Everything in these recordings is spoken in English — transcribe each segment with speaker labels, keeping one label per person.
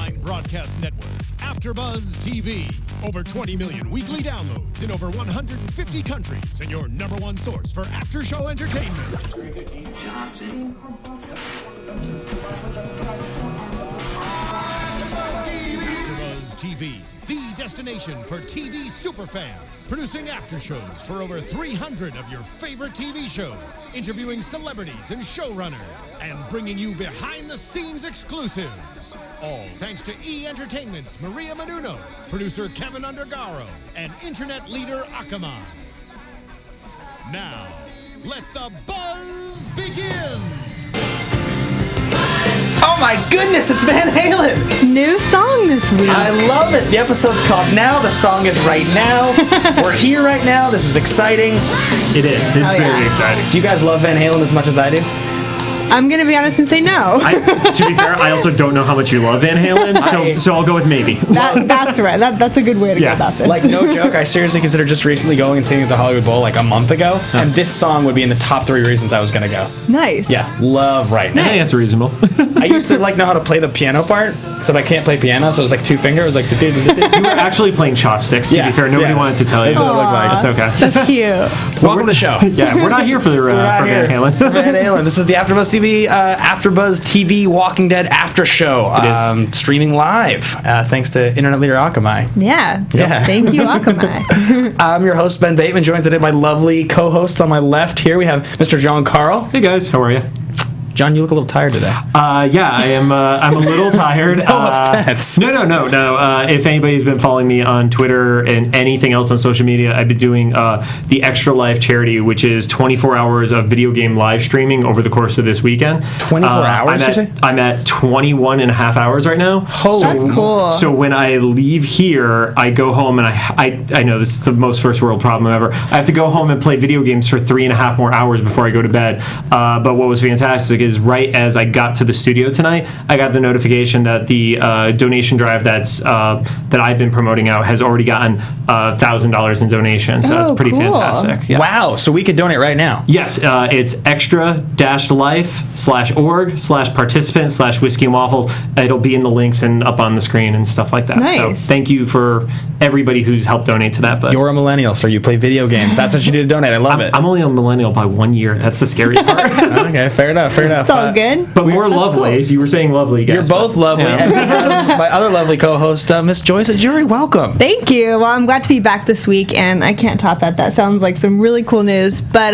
Speaker 1: online broadcast network, AFTERBUZZ TV. Over 20 million weekly downloads in over 150 countries, and your number one source for after-show entertainment. AFTERBUZZ TV, the destination for TV superfans. Producing after shows for over 300 of your favorite TV shows, interviewing celebrities and showrunners, and bringing you behind-the-scenes exclusives. All thanks to E! Entertainment's Maria Menounos, producer Kevin Undergaro, and internet leader Akamai. Now, let the buzz begin!
Speaker 2: Oh my goodness, it's Van Halen!
Speaker 3: New song this week.
Speaker 2: I love it. The episode's called Now. The song is Right Now. We're here right now. This is exciting.
Speaker 4: It is. It's very exciting.
Speaker 2: Do you guys love Van Halen as much as I do?
Speaker 3: I'm going to be honest and say no.
Speaker 4: To be fair, I also don't know how much you love Van Halen, so I'll go with maybe.
Speaker 3: That's right. That's a good way to go about this.
Speaker 2: Like, no joke, I seriously considered just recently going and singing at the Hollywood Bowl like a month ago, and this song would be in the top 3 reasons I was going to go.
Speaker 3: Nice.
Speaker 2: Yeah, love Right Now.
Speaker 4: I think that's reasonable.
Speaker 2: I used to know how to play the piano part, except I can't play piano, so it was like 2 finger. It was like
Speaker 4: You were actually playing chopsticks, to be fair. Nobody wanted to tell you.
Speaker 2: That's what it looked like.
Speaker 4: It's okay.
Speaker 3: That's cute.
Speaker 2: Welcome to the show.
Speaker 4: Yeah, we're not here for Van Halen.
Speaker 2: Van Halen. This is the AfterBuzz TV, AfterBuzz TV Walking Dead after show, streaming live, thanks to internet leader Akamai.
Speaker 3: Yeah. Thank you, Akamai.
Speaker 2: I'm your host, Ben Bateman, joined today by lovely co-hosts on my left. Here we have Mr. John Carle.
Speaker 4: Hey guys, how are you?
Speaker 2: John, you look a little tired today.
Speaker 4: Yeah, I am. I'm a little tired.
Speaker 2: No offense.
Speaker 4: No. If anybody's been following me on Twitter and anything else on social media, I've been doing the Extra Life charity, which is 24 hours of video game live streaming over the course of this weekend.
Speaker 2: 24 hours, you say?
Speaker 4: I'm at 21 and a half hours right now.
Speaker 3: That's cool.
Speaker 4: So when I leave here, I go home and I know this is the most first world problem ever. I have to go home and play video games for 3.5 more hours before I go to bed. But what was fantastic is right as I got to the studio tonight, I got the notification that the donation drive that I've been promoting out has already gotten $1,000 in donations. So that's pretty fantastic. Yeah.
Speaker 2: Wow! So we could donate right now.
Speaker 4: Yes, it's extra-life/org/participant/whiskey and waffles. It'll be in the links and up on the screen and stuff like that.
Speaker 3: Nice.
Speaker 4: So thank you for everybody who's helped donate to that. But
Speaker 2: you're a millennial, so you play video games. That's what you do to donate. I love it.
Speaker 4: I'm only a millennial by 1 year. That's the scary part.
Speaker 2: Okay, fair enough.
Speaker 3: It's all good.
Speaker 4: But more lovely.
Speaker 3: Cool.
Speaker 4: You were saying lovely, guys.
Speaker 2: You're both lovely. Yeah. And we have my other lovely co-host, Miss Joyce Ajouri. Welcome.
Speaker 3: Thank you. Well, I'm glad to be back this week, and I can't top that. That sounds like some really cool news. But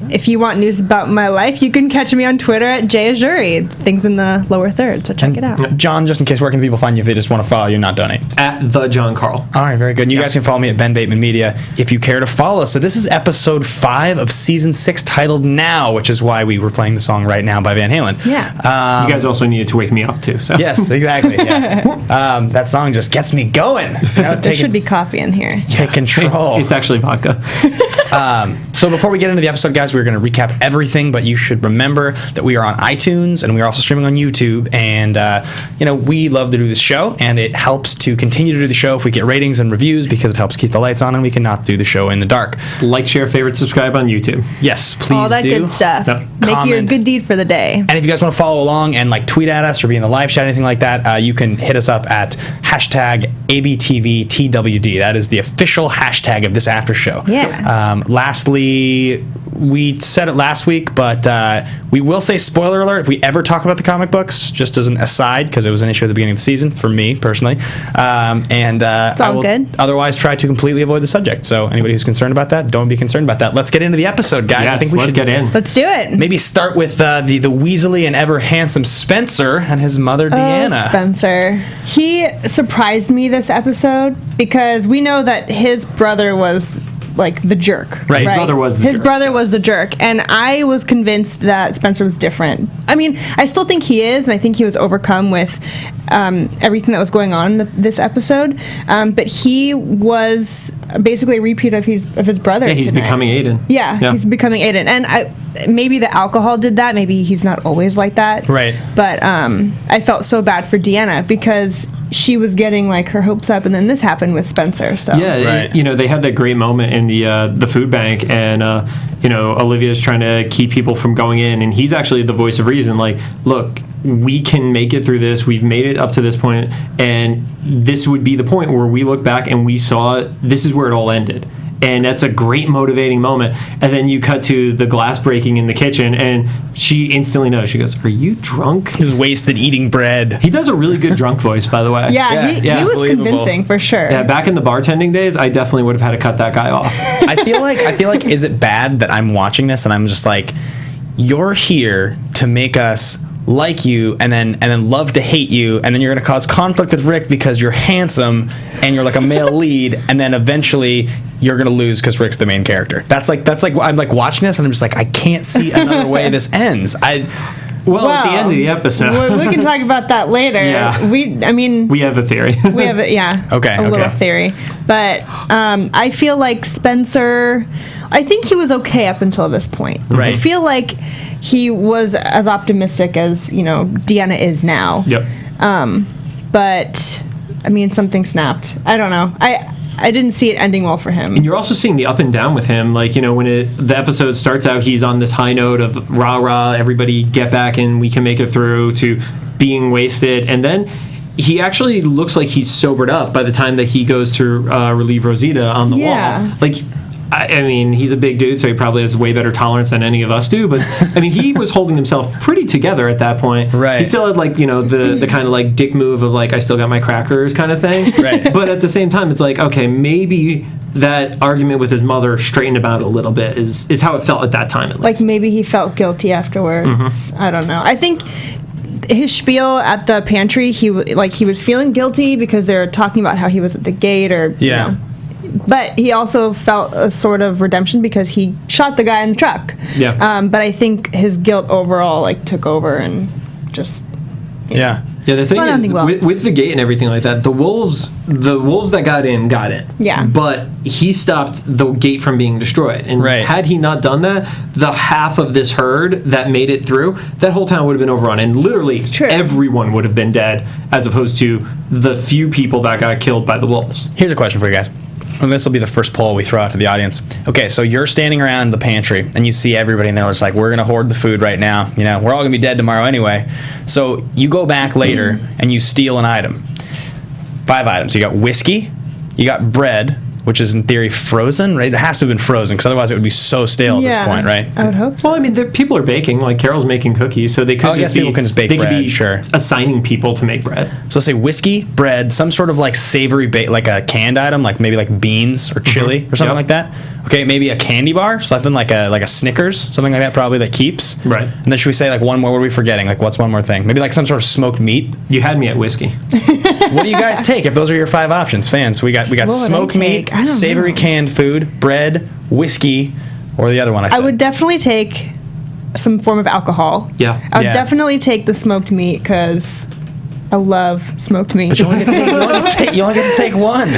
Speaker 3: if you want news about my life, you can catch me on Twitter at @Ajouri. Things in the lower third, so check it out.
Speaker 2: John, just in case, where can people find you if they just want to follow you and not donate?
Speaker 4: At the John Carle.
Speaker 2: All right, very good. And you guys can follow me at Ben Bateman Media if you care to follow. So this is episode 5 of season 6, titled Now, which is why we were playing the song Right Now by Van Halen.
Speaker 3: Yeah.
Speaker 4: You guys also needed to wake me up too. So.
Speaker 2: Yes, exactly. Yeah. That song just gets me going.
Speaker 3: There should be coffee in here.
Speaker 2: Take control.
Speaker 4: It's actually vodka.
Speaker 2: So before we get into the episode, guys, we're going to recap everything, but you should remember that we are on iTunes and we are also streaming on YouTube, and we love to do this show, and it helps to continue to do the show if we get ratings and reviews, because it helps keep the lights on and we cannot do the show in the dark.
Speaker 4: Like, share, favorite, subscribe on YouTube.
Speaker 2: Yes, please do.
Speaker 3: All that good stuff.
Speaker 4: Yep.
Speaker 3: Make you a good deed for the day.
Speaker 2: And if you guys want to follow along and tweet at us or be in the live chat, anything like that, you can hit us up at #ABTVTWD. That is the official hashtag of this after show.
Speaker 3: Yeah.
Speaker 2: Lastly, we said it last week, but we will say spoiler alert if we ever talk about the comic books, just as an aside, because it was an issue at the beginning of the season for me personally.
Speaker 3: It's all good.
Speaker 2: Otherwise try to completely avoid the subject. So anybody who's concerned about that, don't be concerned about that. Let's get into the episode, guys.
Speaker 4: Yes,
Speaker 2: I think we
Speaker 4: let's
Speaker 2: should
Speaker 4: get in.
Speaker 3: Let's do it.
Speaker 2: Maybe start with the Weaselly and ever handsome Spencer and his mother Deanna.
Speaker 3: Spencer. He surprised me this episode because we know that his brother was like the jerk.
Speaker 2: Right.
Speaker 4: His brother was the
Speaker 3: His
Speaker 4: jerk.
Speaker 3: brother was the jerk, and I was convinced that Spencer was different. I mean, I still think he is, and I think he was overcome with everything that was going on in this episode. But he was basically a repeat of his brother.
Speaker 4: Yeah, he's
Speaker 3: tonight.
Speaker 4: becoming Aiden.
Speaker 3: Yeah, he's becoming Aiden, and maybe the alcohol did that. Maybe he's not always like that.
Speaker 2: Right.
Speaker 3: But I felt so bad for Deanna because she was getting like her hopes up, and then this happened with Spencer. So
Speaker 4: Yeah,
Speaker 2: Right.
Speaker 4: they had that great moment in the food bank, and Olivia's trying to keep people from going in, and he's actually the voice of reason. Like, look, we can make it through this. We've made it up to this point, and this would be the point where we look back and we saw this is where it all ended. And that's a great motivating moment. And then you cut to the glass breaking in the kitchen, and she instantly knows. She goes, "Are you drunk?"
Speaker 2: He's wasted eating bread.
Speaker 4: He does a really good drunk voice, by the way.
Speaker 3: Yeah, he was
Speaker 2: believable.
Speaker 3: convincing for sure.
Speaker 4: Yeah, back in the bartending days, I definitely would have had to cut that guy off.
Speaker 2: I feel like is it bad that I'm watching this and I'm just like, you're here to make us like you and then love to hate you, and then you're going to cause conflict with Rick because you're handsome and you're like a male lead, and then eventually you're going to lose because Rick's the main character. That's like I'm like watching this and I'm just like, I can't see another way this ends.
Speaker 4: Well, at the end of the episode,
Speaker 3: we can talk about that later.
Speaker 4: Yeah.
Speaker 3: We
Speaker 4: have a theory.
Speaker 3: we have a little theory, but I feel like Spencer, I think he was okay up until this point.
Speaker 2: Right.
Speaker 3: I feel like he was as optimistic as Deanna is now.
Speaker 4: Yep.
Speaker 3: But I mean, something snapped. I don't know. I didn't see it ending well for him.
Speaker 4: And you're also seeing the up and down with him. Like, when the episode starts out, he's on this high note of rah-rah, everybody get back and we can make it through, to being wasted. And then he actually looks like he's sobered up by the time that he goes to relieve Rosita on the wall. Like, I mean, he's a big dude, so he probably has way better tolerance than any of us do. But, I mean, he was holding himself pretty together at that point.
Speaker 2: Right.
Speaker 4: He still had, like, the kind of, like, dick move of, like, I still got my crackers kind of thing.
Speaker 2: Right.
Speaker 4: But at the same time, it's like, okay, maybe that argument with his mother straightened him out a little bit is how it felt at that time, at least.
Speaker 3: Like, maybe he felt guilty afterwards.
Speaker 4: Mm-hmm.
Speaker 3: I don't know. I think his spiel at the pantry, he was feeling guilty because they were talking about how he was at the gate or, But he also felt a sort of redemption because he shot the guy in the truck.
Speaker 4: Yeah.
Speaker 3: But I think his guilt overall took over and just.
Speaker 2: Yeah.
Speaker 4: Yeah, the thing
Speaker 3: not
Speaker 4: is,
Speaker 3: ending well.
Speaker 4: with the gate and everything like that, the wolves that got in got it.
Speaker 3: Yeah.
Speaker 4: But he stopped the gate from being destroyed. And had he not done that, the half of this herd that made it through, that whole town would have been overrun. And literally everyone would have been dead, as opposed to the few people that got killed by the wolves.
Speaker 2: Here's a question for you guys. And this will be the first poll we throw out to the audience. Okay, so you're standing around the pantry, and you see everybody, and they're just like, we're going to hoard the food right now. We're all going to be dead tomorrow anyway. So you go back later, and you steal an item. 5 items. You got whiskey, you got bread, which is in theory frozen, right? It has to have been frozen, because otherwise it would be so stale at this point, right?
Speaker 3: I would hope so.
Speaker 4: Well, I mean, people are baking. Like, Carol's making cookies, so they could
Speaker 2: people can just bake bread,
Speaker 4: could be
Speaker 2: sure.
Speaker 4: assigning people to make bread.
Speaker 2: So let's say whiskey, bread, some sort of like savory, like a canned item, like maybe like beans or chili or something like that. Okay, maybe a candy bar, something like a Snickers, something like that probably that keeps.
Speaker 4: Right.
Speaker 2: And then should we say like one more? What are we forgetting? Like what's one more thing? Maybe like some sort of smoked meat.
Speaker 4: You had me at whiskey.
Speaker 2: What do you guys take if those are your 5 options, fans? We got smoked meat, savory canned food, bread, whiskey, or the other one I said.
Speaker 3: I would definitely take some form of alcohol.
Speaker 4: Yeah.
Speaker 3: I would definitely take the smoked meat because I love smoked meat.
Speaker 2: But you only get to take one.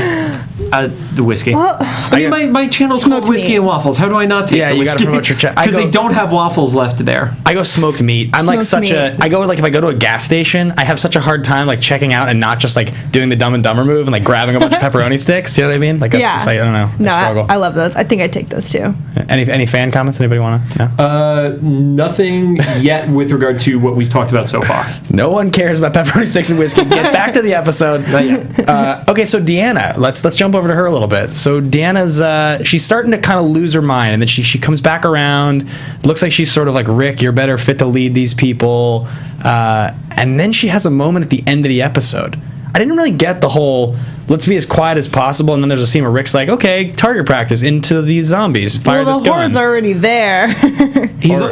Speaker 4: The whiskey.
Speaker 3: Well,
Speaker 4: I mean, my channel's called Whiskey and Waffles. How do I not take the whiskey?
Speaker 2: You got to promote your channel.
Speaker 4: Because they don't have waffles left there.
Speaker 2: I go smoked meat. I'm like such a... I go like if I go to a gas station, I have such a hard time like checking out and not just like doing the Dumb and Dumber move and like grabbing a bunch of pepperoni sticks. You know what I mean? Like that's just like, I don't know.
Speaker 3: No,
Speaker 2: struggle.
Speaker 3: I love those. I think I'd take those too.
Speaker 2: Any fan comments? Anybody want to? No?
Speaker 4: Nothing yet with regard to what we've talked about so far.
Speaker 2: No one cares about pepperoni sticks and whiskey. Get back to the episode.
Speaker 4: Not yet.
Speaker 2: Okay, so Deanna, let's jump over to her a little bit. So Deanna's she's starting to kind of lose her mind, and then she comes back around. Looks like she's sort of like, Rick, you're better fit to lead these people. And then she has a moment at the end of the episode. I didn't really get the whole let's be as quiet as possible, and then there's a scene where Rick's like, okay, target practice into these zombies. Fire this gun.
Speaker 3: The horde's already there.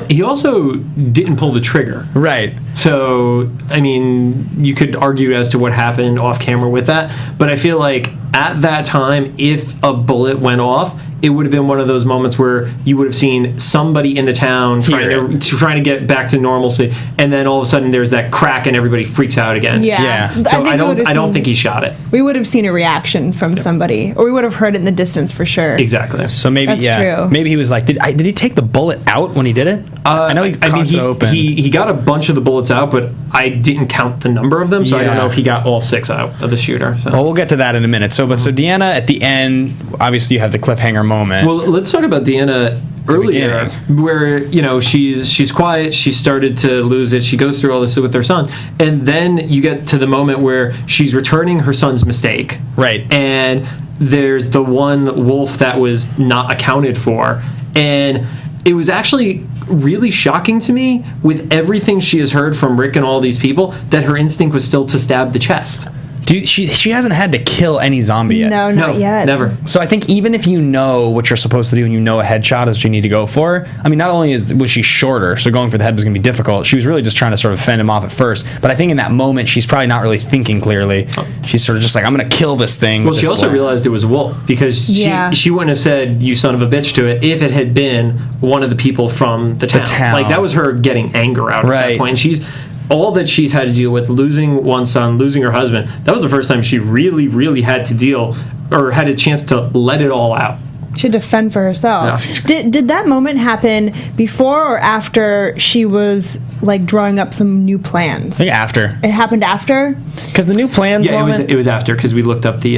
Speaker 4: He also didn't pull the trigger.
Speaker 2: Right.
Speaker 4: So, I mean, you could argue as to what happened off camera with that, but I feel like at that time, if a bullet went off, it would have been one of those moments where you would have seen somebody in the town trying to get back to normalcy, and then all of a sudden there's that crack and everybody freaks out again.
Speaker 3: Yeah.
Speaker 4: So I don't think he shot it.
Speaker 3: We would have seen a reaction from somebody, or we would have heard it in the distance for sure.
Speaker 4: Exactly.
Speaker 2: So maybe
Speaker 3: That's true.
Speaker 2: Maybe he was like, did he take the bullet out when he did it? I know he cracked it open.
Speaker 4: He got a bunch of the bullets out, but I didn't count the number of them, so I don't know if he got all 6 out of the shooter. So.
Speaker 2: Well, we'll get to that in a minute. So Deanna, at the end, obviously you have the cliffhanger moment.
Speaker 4: Well, let's talk about Deanna earlier, where she's quiet, she started to lose it, she goes through all this with her son, and then you get to the moment where she's returning her son's mistake,
Speaker 2: right?
Speaker 4: And there's the one wolf that was not accounted for, and it was actually really shocking to me, with everything she has heard from Rick and all these people, that her instinct was still to stab the chest.
Speaker 2: Dude, she hasn't had to kill any zombie yet.
Speaker 3: No, not yet.
Speaker 4: Never.
Speaker 2: So I think even if you know what you're supposed to do and you know a headshot is what you need to go for, I mean, not only was she shorter, so going for the head was going to be difficult, she was really just trying to sort of fend him off at first. But I think in that moment, she's probably not really thinking clearly. She's sort of just like, I'm going to kill this thing.
Speaker 4: Well, she also realized it was a wolf, because she wouldn't have said, you son of a bitch, to it if it had been one of the people from the town. Like, that was her getting anger out at that point. And she's... all that she's had to deal with, losing one son, losing her husband, that was the first time she really, really had to deal, or had a chance to let it all out.
Speaker 3: She had to fend for herself.
Speaker 4: Yeah.
Speaker 3: Did that moment happen before or after she was like drawing up some new plans?
Speaker 2: I think after.
Speaker 3: It happened after?
Speaker 2: Because the new plans moment...
Speaker 4: it was after, because we looked up the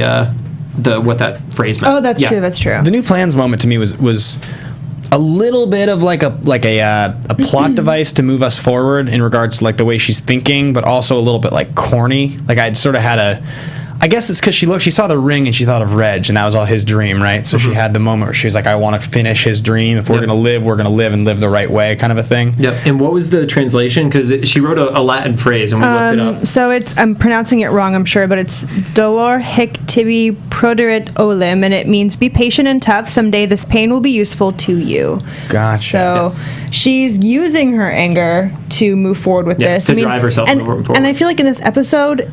Speaker 4: what that phrase meant.
Speaker 3: Oh, that's true, that's true.
Speaker 2: The new plans moment to me was a little bit of like a plot device to move us forward in regards to like the way she's thinking, but also a little bit like corny. Like I'd sort of had I guess it's because she saw the ring and she thought of Reg, and that was all his dream, right? So she had the moment where she was like, I want to finish his dream. If we're going to live, we're going to live and live the right way, kind of a thing.
Speaker 4: Yep. And what was the translation? Because she wrote a Latin phrase, and we looked it up.
Speaker 3: So I'm pronouncing it wrong, I'm sure, but it's dolor hic tibi proderit olim, and it means be patient and tough. Someday this pain will be useful to you.
Speaker 2: Gotcha.
Speaker 3: So she's using her anger to move forward with this.
Speaker 4: To drive herself forward.
Speaker 3: And I feel like in this episode,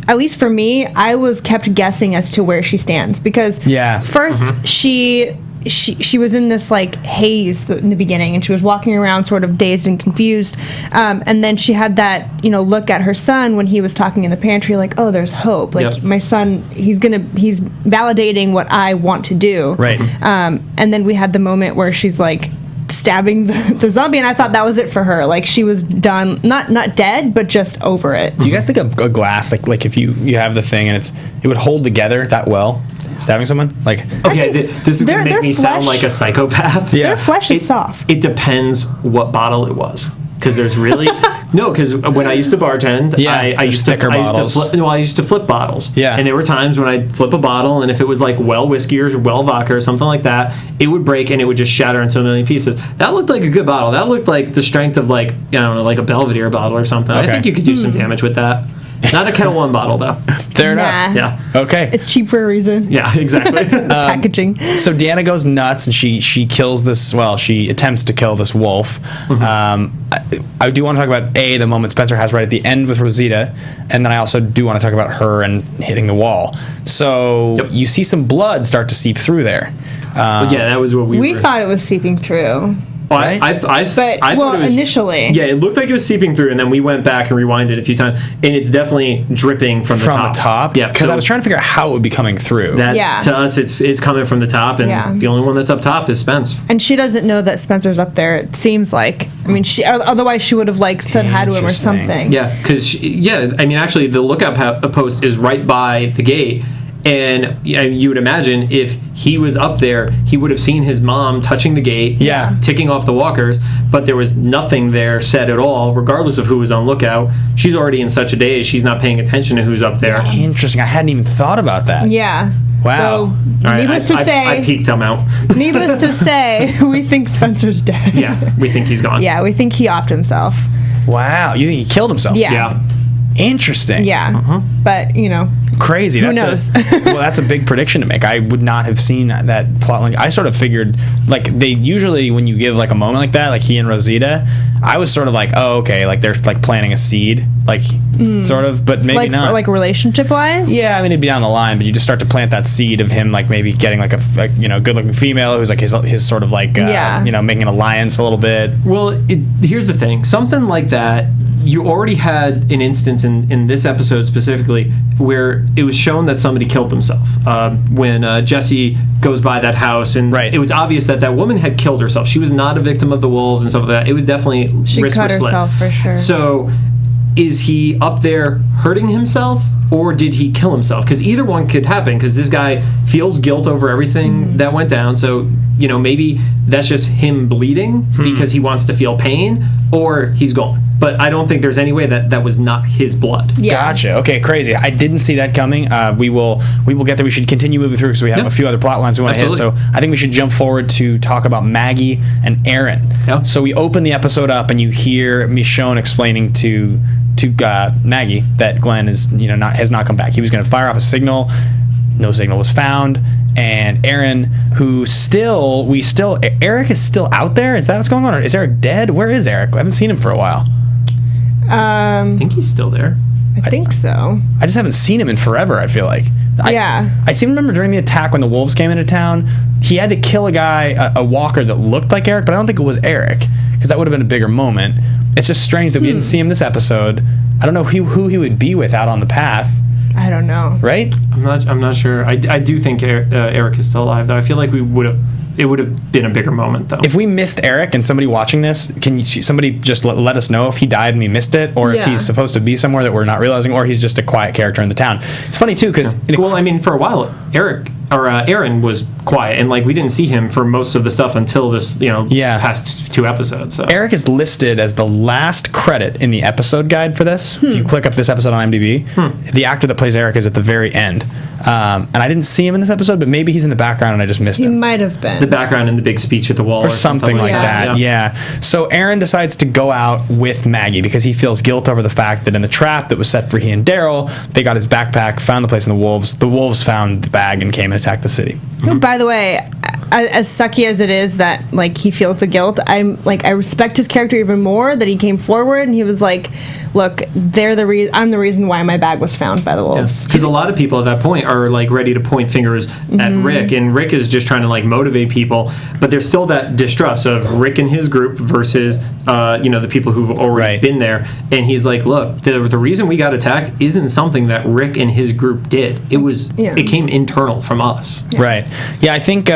Speaker 3: at least for me, I was kept guessing as to where she stands, because first she was in this like haze in the beginning, and she was walking around sort of dazed and confused, and then she had that look at her son when he was talking in the pantry, like, oh, there's hope, like my son, he's validating what I want to do,
Speaker 2: right?
Speaker 3: And then we had the moment where she's like stabbing the zombie, and I thought that was it for her. Like, she was done, not dead, but just over it.
Speaker 2: Do you guys think a glass, like if you have the thing and it would hold together that well, stabbing someone? Like,
Speaker 4: okay, this is going to make me sound like a psychopath.
Speaker 3: Yeah. Their flesh is soft.
Speaker 4: It depends what bottle it was. Because there's really because when I used to bartend, I used to flip bottles.
Speaker 2: Yeah.
Speaker 4: And there were times when I'd flip a bottle, and if it was like well whiskey or well vodka or something like that, it would break and it would just shatter into a million pieces. That looked like a good bottle. That looked like the strength of like, I don't know, like a Belvedere bottle or something. Okay. I think you could do some damage with that. Not a Kettle One bottle, though.
Speaker 2: Fair enough.
Speaker 4: Yeah.
Speaker 2: Okay.
Speaker 3: It's cheap for a reason.
Speaker 4: Yeah, exactly.
Speaker 3: Packaging.
Speaker 2: So Deanna goes nuts, and she kills this. Well, she attempts to kill this wolf. I do want to talk about the moment Spencer has right at the end with Rosita, and then I also do want to talk about her and hitting the wall. So you see some blood start to seep through there.
Speaker 4: That was what we
Speaker 3: thought it was seeping through.
Speaker 4: Well, I thought it was,
Speaker 3: initially.
Speaker 4: Yeah, it looked like it was seeping through, and then we went back and rewinded a few times, and it's definitely dripping from the top.
Speaker 2: Yeah, because I was trying to figure out how it would be coming through.
Speaker 4: To us, it's coming from the top, and the only one that's up top is Spence.
Speaker 3: And she doesn't know that Spencer's up there, it seems like. I mean, otherwise she would have like said hi to him or something.
Speaker 4: Yeah, because I mean, actually, the lookout post is right by the gate. And you would imagine if he was up there, he would have seen his mom touching the gate, ticking off the walkers, but there was nothing there said at all, regardless of who was on lookout. She's already in such a daze, she's not paying attention to who's up there.
Speaker 2: Interesting. I hadn't even thought about that.
Speaker 3: Yeah.
Speaker 2: Wow.
Speaker 3: So, needless to say...
Speaker 4: I peeked him out.
Speaker 3: Needless to say, we think Spencer's dead.
Speaker 4: Yeah, we think he's gone.
Speaker 3: Yeah, we think he offed himself.
Speaker 2: Wow. You think he killed himself?
Speaker 3: Yeah.
Speaker 2: Interesting.
Speaker 3: Yeah. But,
Speaker 2: crazy.
Speaker 3: Who knows?
Speaker 2: Well, that's a big prediction to make. I would not have seen that plot line. I sort of figured, like, they usually, when you give, like, a moment like that, like he and Rosita, I was sort of like, oh, okay, like, they're, like, planting a seed, like, sort of, but maybe not.
Speaker 3: Like, relationship-wise?
Speaker 2: Yeah, I mean, it'd be down the line, but you just start to plant that seed of him, like, maybe getting, like, a good-looking female who's, like, his sort of, like, making an alliance a little bit.
Speaker 4: Well, here's the thing. Something like that, you already had an instance in this episode specifically where it was shown that somebody killed themselves when Jesse goes by that house, and it was obvious that woman had killed herself. She was not a victim of the wolves and stuff like that. It was definitely
Speaker 3: she cut herself for sure.
Speaker 4: So is he up there hurting himself, or did he kill himself? Because either one could happen, because this guy feels guilt over everything that went down. So maybe that's just him bleeding because he wants to feel pain, or he's gone. But I don't think there's any way that was not his blood.
Speaker 3: Yeah.
Speaker 2: Gotcha. Okay, crazy. I didn't see that coming. We will get there. We should continue moving through because we have a few other plot lines we want to hit. So I think we should jump forward to talk about Maggie and Aaron.
Speaker 4: Yeah.
Speaker 2: So we open the episode up and you hear Michonne explaining to Maggie that Glenn has not come back. He was going to fire off a signal. No signal was found. And Aaron, Eric is still out there? Is that what's going on? Or is Eric dead? Where is Eric? I haven't seen him for a while.
Speaker 4: I think he's still there.
Speaker 3: I think so.
Speaker 2: I just haven't seen him in forever, I feel like. I seem to remember during the attack when the wolves came into town, he had to kill a guy, a walker that looked like Eric, but I don't think it was Eric, because that would have been a bigger moment. It's just strange that we didn't see him this episode. I don't know who he would be with out on the path.
Speaker 3: I don't know.
Speaker 2: Right?
Speaker 4: I'm not sure. I do think Eric is still alive, though. I feel like it would have been a bigger moment, though.
Speaker 2: If we missed Eric and somebody watching this, can somebody just let us know if he died and we missed it, or if he's supposed to be somewhere that we're not realizing, or he's just a quiet character in the town. It's funny, too, because...
Speaker 4: Well, I mean, for a while, Aaron was quiet, and we didn't see him for most of the stuff until this, past 2 episodes. So.
Speaker 2: Eric is listed as the last credit in the episode guide for this. If you click up this episode on IMDb, the actor that plays Eric is at the very end. And I didn't see him in this episode, but maybe he's in the background and I just missed him.
Speaker 3: He might have been.
Speaker 4: The background in the big speech at the wall.
Speaker 2: Or something like that, yeah. So Aaron decides to go out with Maggie because he feels guilt over the fact that in the trap that was set for he and Daryl, they got his backpack, found the place in the wolves. The wolves found the bag and came and attacked the city.
Speaker 3: Who, by the way, as sucky as it is that he feels the guilt, I respect his character even more that he came forward and he was like, look, I'm the reason why my bag was found by the wolves.
Speaker 4: Because a lot of people at that point are ready to point fingers at Rick, and Rick is just trying to motivate people, but there's still that distrust of Rick and his group versus the people who've already been there. And he's like, look, the reason we got attacked isn't something that Rick and his group did. It came internal from us.
Speaker 2: Right. Yeah, I think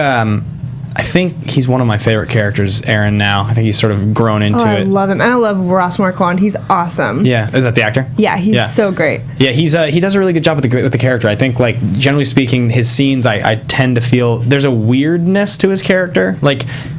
Speaker 2: he's one of my favorite characters, Aaron, now. I think he's sort of grown into it.
Speaker 3: I love him. And I love Ross Marquand. He's awesome.
Speaker 2: Yeah. Is that the actor?
Speaker 3: Yeah, he's so great.
Speaker 2: Yeah, he does a really good job with the character. I think, generally speaking, his scenes, I tend to feel there's a weirdness to his character.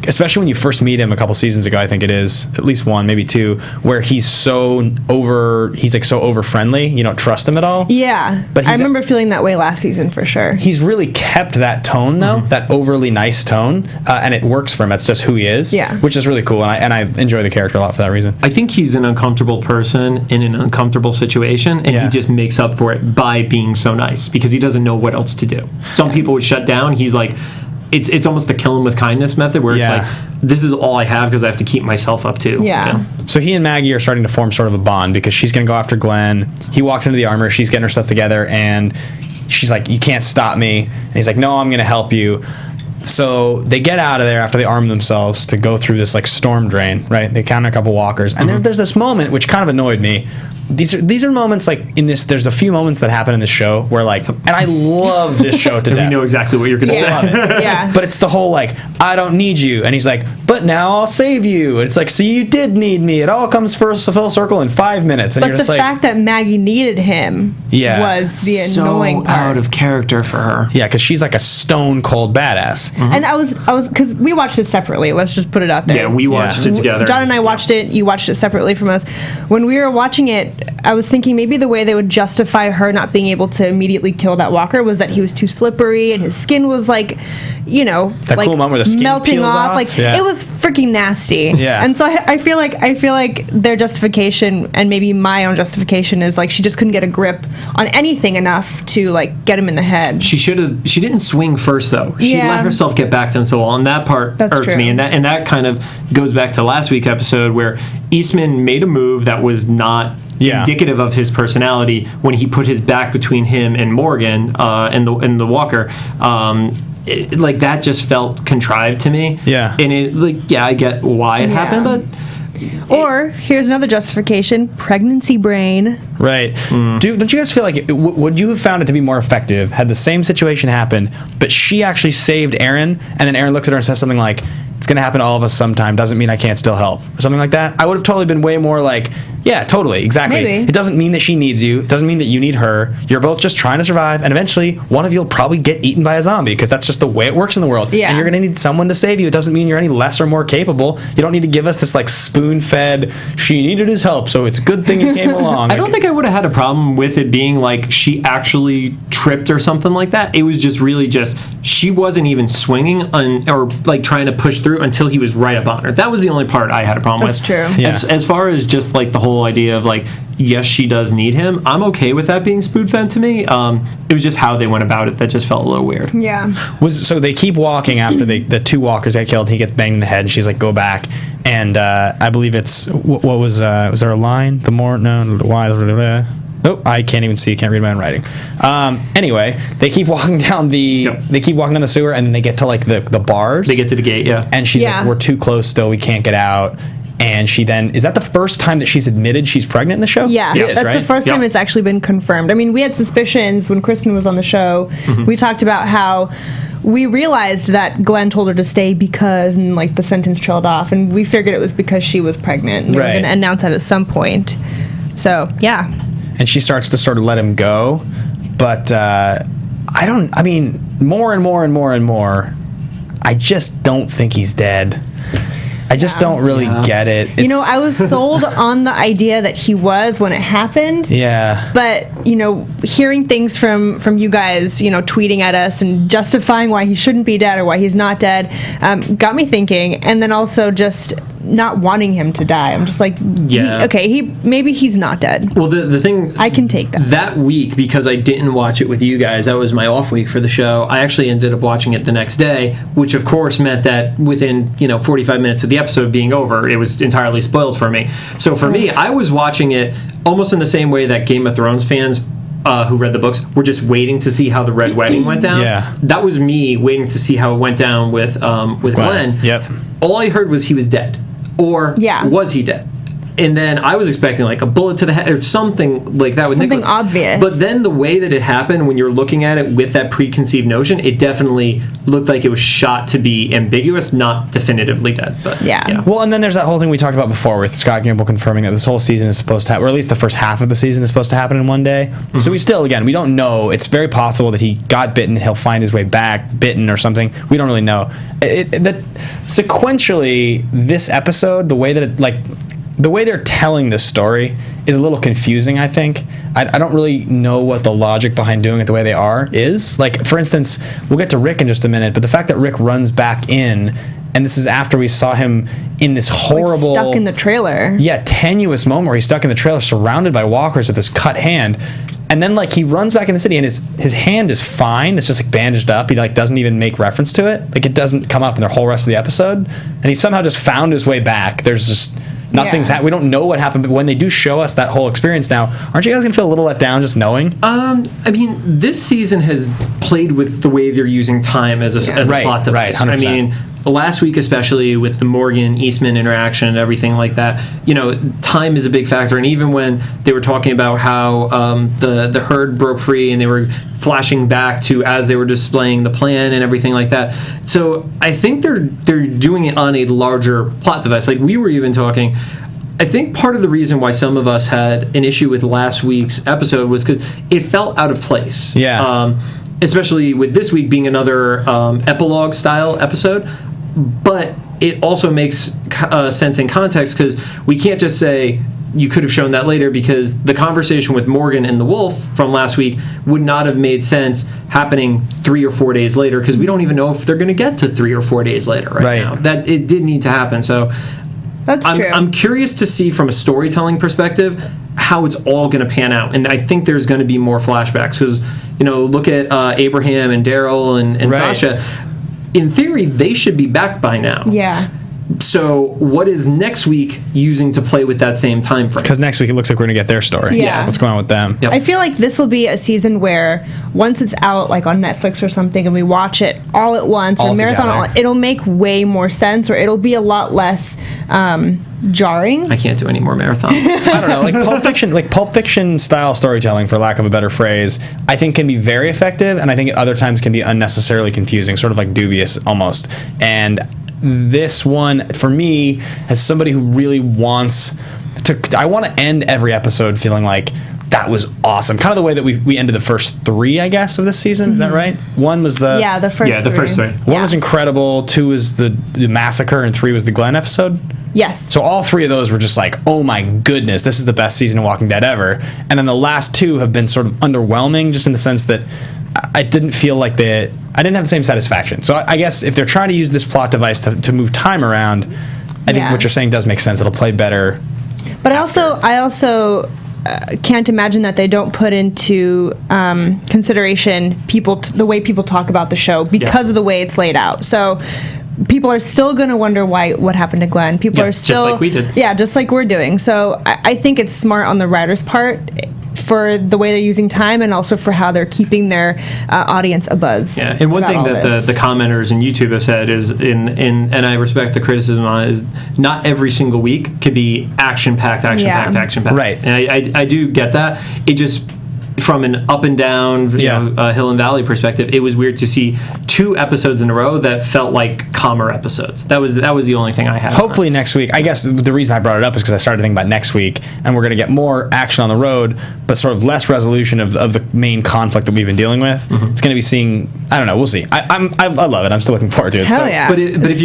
Speaker 2: Especially when you first meet him a couple seasons ago, I think it is, at least 1, maybe 2, where he's so over friendly, you don't trust him at all.
Speaker 3: Yeah. But I remember feeling that way last season for sure.
Speaker 2: He's really kept that tone, though, that overly nice tone. And it works for him. That's just who he is, which is really cool. And I enjoy the character a lot for that reason.
Speaker 4: I think he's an uncomfortable person in an uncomfortable situation, and he just makes up for it by being so nice because he doesn't know what else to do. Some people would shut down. He's like, it's almost the kill him with kindness method where it's this is all I have because I have to keep myself up too.
Speaker 3: Yeah.
Speaker 2: So he and Maggie are starting to form sort of a bond because she's going to go after Glenn. He walks into the armor. She's getting her stuff together, and she's like, you can't stop me. And he's like, no, I'm going to help you. So they get out of there after they arm themselves to go through this storm drain, right? They counter a couple walkers. And there's this moment which kind of annoyed me. These are moments in this, there's a few moments that happen in this show where and I love this show to death.
Speaker 4: We know exactly what you're going to say.
Speaker 3: Yeah.
Speaker 2: But it's the whole I don't need you. And he's like, but now I'll save you. It's so you did need me. It all comes full circle in 5 minutes. And
Speaker 3: but
Speaker 2: you're just
Speaker 3: the fact that Maggie needed him was the annoying part.
Speaker 4: Out of character for her.
Speaker 2: Yeah, because she's like a stone cold badass.
Speaker 3: And I was because we watched it separately. Let's just put it out there.
Speaker 4: Yeah, we watched it together.
Speaker 3: John and I watched it. You watched it separately from us. When we were watching it, I was thinking maybe the way they would justify her not being able to immediately kill that walker was that he was too slippery and his skin was
Speaker 2: that cool moment where the skin
Speaker 3: melting
Speaker 2: peels off.
Speaker 3: It was freaking nasty.
Speaker 2: Yeah.
Speaker 3: And so I feel like their justification and maybe my own justification is she just couldn't get a grip on anything enough to get him in the head.
Speaker 4: She didn't swing first though. She let herself get backed into the wall, and that part irked me. And that kind of goes back to last week's episode where Eastman made a move that was not indicative of his personality when he put his back between him and Morgan and the walker. That just felt contrived to me.
Speaker 2: Yeah.
Speaker 4: And I get why it happened, but
Speaker 3: or here's another justification: pregnancy brain.
Speaker 2: Right. Don't you guys feel like would you have found it to be more effective had the same situation happened, but she actually saved Aaron, and then Aaron looks at her and says something like, "It's going to happen to all of us sometime. Doesn't mean I can't still help," or something like that? I would have totally been way more Yeah, totally, exactly.
Speaker 3: Maybe.
Speaker 2: It doesn't mean that she needs you. It doesn't mean that you need her. You're both just trying to survive, and eventually one of you will probably get eaten by a zombie because that's just the way it works in the world.
Speaker 3: Yeah.
Speaker 2: And you're going to need someone to save you. It doesn't mean you're any less or more capable. You don't need to give us this like spoon-fed, she needed his help, so it's a good thing he came along.
Speaker 4: I don't think I would have had a problem with it being like she actually tripped or something like that. It was just really just she wasn't even swinging or like trying to push through until he was right up on her. That was the only part I had a problem
Speaker 3: That's
Speaker 4: with.
Speaker 3: true.
Speaker 2: Yeah.
Speaker 4: As far as just like the whole idea of like, yes, she does need him, I'm okay with that being spoon-fed to me. It was just how they went about it that just felt a little weird.
Speaker 3: Yeah.
Speaker 2: So they keep walking after the two walkers get killed. He gets banged in the head, and she's like, "Go back." And I believe it's what was there a line? The more no why. Nope, I can't even see. Can't read my own writing. Anyway, they keep walking down they keep walking down the sewer, and then they get to like the bars.
Speaker 4: They get to the gate, yeah.
Speaker 2: And she's
Speaker 3: Yeah.
Speaker 2: like, "We're too close still. We can't get out." And she then is that the first time that she's admitted she's pregnant in the show?
Speaker 3: Yeah,
Speaker 2: It is,
Speaker 3: that's
Speaker 2: right?
Speaker 3: the first time
Speaker 4: Yep.
Speaker 3: it's actually been confirmed. I mean, we had suspicions when Kristen was on the show.
Speaker 2: Mm-hmm.
Speaker 3: We talked about how we realized that Glenn told her to stay because, and like the sentence trailed off, and we figured it was because she was pregnant. And they were
Speaker 2: Right.
Speaker 3: going to announce that at some point. So, yeah.
Speaker 2: And she starts to sort of let him go, but more and more and more and more, I just don't think he's dead. I just don't really get it.
Speaker 3: You know, I was sold on the idea that he was when it happened.
Speaker 2: Yeah.
Speaker 3: But, you know, hearing things from you guys, you know, tweeting at us and justifying why he shouldn't be dead or why he's not dead, got me thinking. And then also just not wanting him to die. I'm just like,
Speaker 4: Yeah.
Speaker 3: maybe he's not dead.
Speaker 4: Well, the thing
Speaker 3: I can take that.
Speaker 4: that week, because I didn't watch it with you guys, that was my off week for the show. I actually ended up watching it the next day, which of course meant that within 45 minutes of the episode being over, it was entirely spoiled for me. So for me, I was watching it almost in the same way that Game of Thrones fans who read the books were just waiting to see how the Red Wedding went down.
Speaker 2: Yeah.
Speaker 4: That was me waiting to see how it went down with Glenn.
Speaker 2: Yep.
Speaker 4: All I heard was he was dead. Or
Speaker 3: Yeah.
Speaker 4: was he dead? And then I was expecting like a bullet to the head or something like that with
Speaker 3: Something
Speaker 4: Nicholas.
Speaker 3: obvious.
Speaker 4: But then the way that it happened, when you're looking at it with that preconceived notion, it definitely looked like it was shot to be ambiguous, not definitively dead. But
Speaker 3: Yeah.
Speaker 2: Well, and then there's that whole thing we talked about before with Scott Gimple confirming that this whole season is supposed to happen, or at least the first half of the season is supposed to happen in one day. So we still, again, we don't know. It's very possible that he got bitten, he'll find his way back, bitten or something. We don't really know. That sequentially, this episode, the way that the way they're telling this story is a little confusing, I think. I don't really know what the logic behind doing it the way they are is. Like, for instance, we'll get to Rick in just a minute, but the fact that Rick runs back in, and this is after we saw him in this horrible...
Speaker 3: Stuck in the trailer.
Speaker 2: Yeah, tenuous moment where he's stuck in the trailer surrounded by walkers with this cut hand. And then, like, he runs back in the city, and his hand is fine. It's just, like, bandaged up. He, like, doesn't even make reference to it. Like, it doesn't come up in the whole rest of the episode. And he somehow just found his way back. There's just... Nothing's
Speaker 3: Yeah.
Speaker 2: we don't know what happened, but when they do show us that whole experience now, aren't you guys gonna feel a little let down just knowing?
Speaker 4: I mean, this season has played with the way they're using time as a
Speaker 2: Right,
Speaker 4: plot device.
Speaker 2: right, 100%.
Speaker 4: I mean, last week especially with the Morgan Eastman interaction and everything like that, time is a big factor. And even when they were talking about how the herd broke free and they were flashing back to as they were displaying the plan and everything like that. So I think they're doing it on a larger plot device. Like we were even talking. I think part of the reason why some of us had an issue with last week's episode was because it felt out of place.
Speaker 2: Yeah.
Speaker 4: Especially with this week being another epilogue style episode. But it also makes sense in context because we can't just say you could have shown that later because the conversation with Morgan and the wolf from last week would not have made sense happening 3 or 4 days later because we don't even know if they're going to get to 3 or 4 days later right now. That it did need to happen. So
Speaker 3: That's true.
Speaker 4: I'm curious to see from a storytelling perspective how it's all going to pan out. And I think there's going to be more flashbacks because, look at Abraham and Daryl and
Speaker 2: Right.
Speaker 4: Sasha. In theory, they should be back by now.
Speaker 3: Yeah.
Speaker 4: So what is next week using to play with that same time frame?
Speaker 2: Because next week it looks like we're gonna get their story.
Speaker 3: Yeah.
Speaker 2: What's going on with them?
Speaker 4: Yep.
Speaker 3: I feel like this will be a season where once it's out, like on Netflix or something, and we watch it all at once or
Speaker 2: All
Speaker 3: marathon,
Speaker 2: together.
Speaker 3: it'll make way more sense, or it'll be a lot less jarring.
Speaker 4: I can't do any more marathons.
Speaker 2: I don't know, like Pulp Fiction style storytelling, for lack of a better phrase, I think can be very effective, and I think at other times can be unnecessarily confusing, sort of like dubious almost. And this one, for me, as somebody who really wants I want to end every episode feeling like that was awesome. Kind of the way that we ended the first 3, I guess, of this season. Is that right? 1 was the
Speaker 3: first
Speaker 4: 3.
Speaker 2: 1 was incredible. 2 was the massacre, and 3 was the Glenn episode.
Speaker 3: Yes.
Speaker 2: So all 3 of those were just like, oh my goodness, this is the best season of Walking Dead ever. And then the last 2 have been sort of underwhelming, just in the sense that I didn't feel like I didn't have the same satisfaction. So I guess if they're trying to use this plot device to move time around, I think what you're saying does make sense. It'll play better.
Speaker 3: But I also can't imagine that they don't put into consideration the way people talk about the show because of the way it's laid out. So people are still going to wonder what happened to Glenn. People are still,
Speaker 4: just like we did.
Speaker 3: Yeah, just like we're doing. So I think it's smart on the writer's part for the way they're using time, and also for how they're keeping their audience abuzz.
Speaker 4: Yeah, and one thing that the commenters in YouTube have said is, and I respect the criticism on it, is not every single week could be action-packed.
Speaker 2: Right.
Speaker 4: And I do get that. It just, from an up and down, hill and valley perspective, it was weird to see 2 episodes in a row that felt like calmer episodes. That was the only thing I had.
Speaker 2: Hopefully next week. I guess the reason I brought it up is because I started thinking about next week, and we're going to get more action on the road, but sort of less resolution of the main conflict that we've been dealing with. Mm-hmm. It's going to be seeing. I don't know. We'll see. I love it. I'm still looking forward to it.
Speaker 3: Hell yeah!
Speaker 4: But if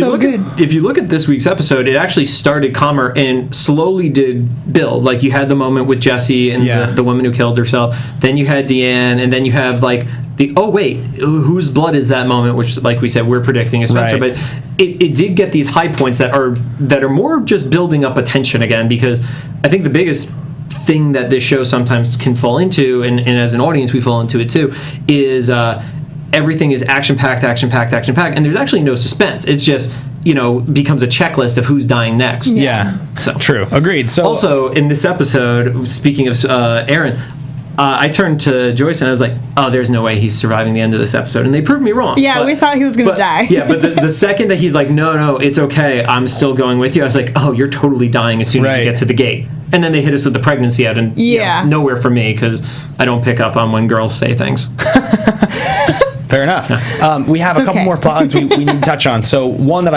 Speaker 4: you look at this week's episode, it actually started calmer and slowly did build. Like, you had the moment with Jesse and the woman who killed herself. Then you had Deanne, and then you have like whose blood is that moment, which, like we said, we're predicting is Spencer.
Speaker 2: Right.
Speaker 4: But it did get these high points that are more just building up attention again, because I think the biggest thing that this show sometimes can fall into, and as an audience we fall into it too, is everything is action-packed, and there's actually no suspense. It's just, becomes a checklist of who's dying next.
Speaker 2: Yeah. So true. Agreed. So
Speaker 4: also in this episode, speaking of Aaron, I turned to Joyce and I was like, oh, there's no way he's surviving the end of this episode. And they proved me wrong.
Speaker 3: Yeah, we thought he was going to die.
Speaker 4: Yeah, but the second that he's like, no, it's okay, I'm still going with you, I was like, oh, you're totally dying as soon as you get to the gate. And then they hit us with the pregnancy ad, and nowhere for me, because I don't pick up on when girls say things.
Speaker 2: Fair enough. We have a couple more plots we need to touch on. So one that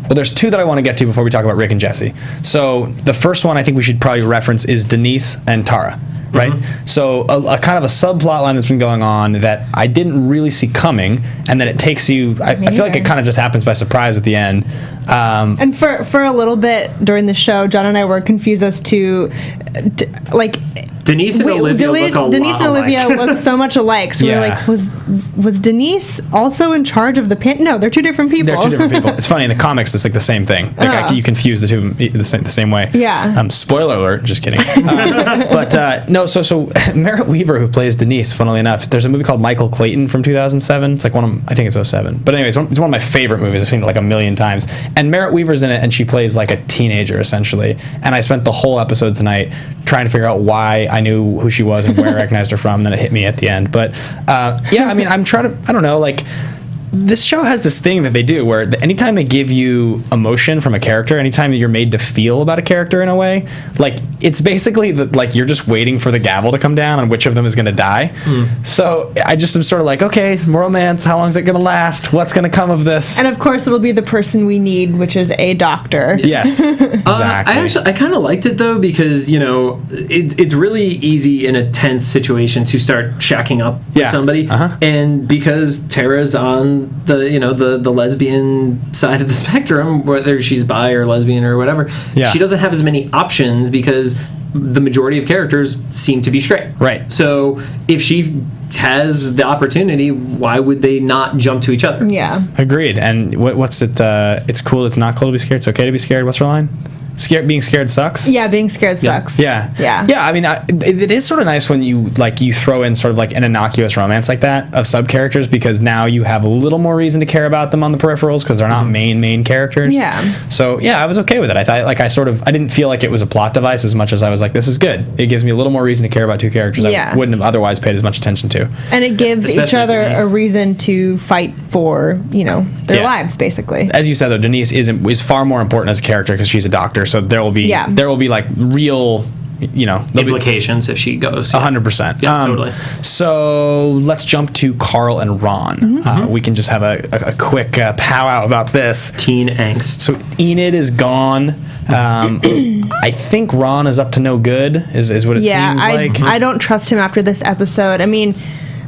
Speaker 2: there's 2 that I want to get to before we talk about Rick and Jesse. So the first one I think we should probably reference is Denise and Tara. Right? Mm-hmm. So a kind of a subplot line that's been going on that I didn't really see coming, and then it takes you, I feel like it kind of just happens by surprise at the end.
Speaker 3: And for a little bit during the show, John and I were confused as to like,
Speaker 4: Denise and Olivia
Speaker 3: look so much alike. So we were like, was Denise also in charge of the No, they're 2 different people.
Speaker 2: They're 2 different people. It's funny, in the comics it's like the same thing. Like you confuse the 2 of them the same way.
Speaker 3: Yeah.
Speaker 2: Spoiler alert, just kidding. No, so Merritt Wever, who plays Denise, funnily enough, there's a movie called Michael Clayton from 2007. It's like I think it's 07. But anyways, it's one of my favorite movies. I've seen it like a million times. And Merritt Wever's in it, and she plays like a teenager, essentially. And I spent the whole episode tonight trying to figure out why I knew who she was and where I recognized her from, and then it hit me at the end. But I'm trying to, I don't know, like, this show has this thing that they do where anytime they give you emotion from a character, anytime that you're made to feel about a character in a way, like, it's basically like you're just waiting for the gavel to come down on which of them is going to die. So I just am sort of like, okay, romance, how long is it going to last? What's going to come of this?
Speaker 3: And of course it'll be the person we need, which is a doctor.
Speaker 2: Yes, exactly.
Speaker 4: I kind of liked it though, because it's really easy in a tense situation to start shacking up with somebody, and because Tara's on the lesbian side of the spectrum, whether she's bi or lesbian or whatever, she doesn't have as many options because the majority of characters seem to be straight.
Speaker 2: Right.
Speaker 4: So if she has the opportunity, why would they not jump to each other?
Speaker 3: Yeah.
Speaker 2: Agreed. And what's it? It's cool. It's not cool to be scared. It's okay to be scared. What's her line? Being scared sucks.
Speaker 3: Yeah, being scared sucks.
Speaker 2: Yeah. I mean, it is sort of nice when you throw in sort of like an innocuous romance like that of sub characters, because now you have a little more reason to care about them on the peripherals, because they're not main characters.
Speaker 3: Yeah. So
Speaker 2: I was okay with it. I thought I didn't feel like it was a plot device as much as I was like, this is good. It gives me a little more reason to care about 2 characters I wouldn't have otherwise paid as much attention to.
Speaker 3: And it gives each other a reason to fight for their lives, basically.
Speaker 2: As you said though, Denise is far more important as a character because she's a doctor. So there will be like real there'll be
Speaker 4: Implications if she goes.
Speaker 2: 100%.
Speaker 4: Yeah, totally.
Speaker 2: So let's jump to Carle and Ron. We can just have a quick powwow about this.
Speaker 4: Teen angst.
Speaker 2: So Enid is gone. I think Ron is up to no good, is what it seems like.
Speaker 3: I don't trust him after this episode. I mean,